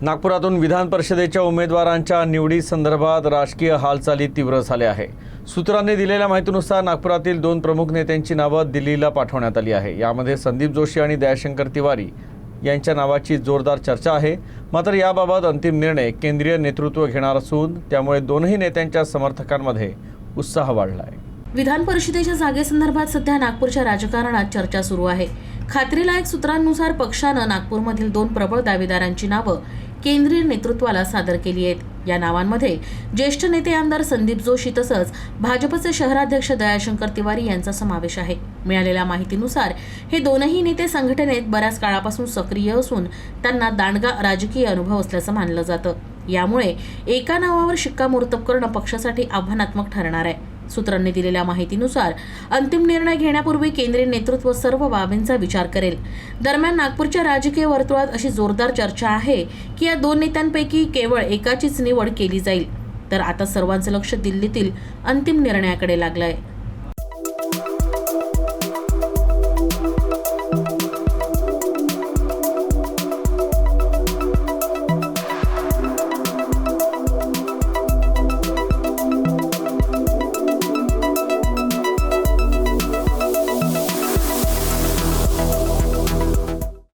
नागपुरातून विधान परिषदेच्या उमेदवारांच्या निवडी संदर्भात राजकीय हालचाली तीव्र झाल्या आहे। सूत्रांनी दिलेल्या माहितीनुसार नागपुरातील 2 प्रमुख नेत्यांची नावं दिल्लीला पाठवण्यात आली आहे। यामध्ये संदीप जोशी आणि दयाशंकर तिवारी यांच्या नावाची जोरदार चर्चा आहे। मात्र याबाबत अंतिम निर्णय केंद्रीय नेतृत्व घेणार असून त्यामुळे दोन्ही नेत्यांच्या समर्थकांमध्ये उत्साह वाढला आहे। विधान परिषदेच्या जागेसंदर्भात सध्या नागपूरच्या राजकारणात चर्चा सुरू आहे। खात्रीलायक सूत्रांनुसार पक्षानं नागपूरमधील 2 प्रबळ दावेदारांची नावं केंद्रीय नेतृत्वाला सादर केली आहेत। या नावांमध्ये ज्येष्ठ नेते आमदार संदीप जोशी तसंच भाजपचे शहराध्यक्ष दयाशंकर तिवारी यांचा समावेश आहे। मिळालेल्या माहितीनुसार हे दोनही नेते संघटनेत बऱ्याच काळापासून सक्रिय असून त्यांना दांडगा राजकीय अनुभव असल्याचं मानलं जातं। यामुळे एका नावावर शिक्कामोर्तब करणं पक्षासाठी आव्हानात्मक ठरणार आहे। सूत्रांनी दिलेल्या माहितीनुसार अंतिम निर्णय घेण्यापूर्वी केंद्रीय नेतृत्व सर्व बाबींचा विचार करेल। दरम्यान नागपूरच्या राजकीय वर्तुळात अशी जोरदार चर्चा आहे की या 2 नेत्यांपैकी केवळ एकाचीच निवड केली जाईल। तर आता सर्वांचं लक्ष दिल्लीतील अंतिम निर्णयाकडे लागलंय।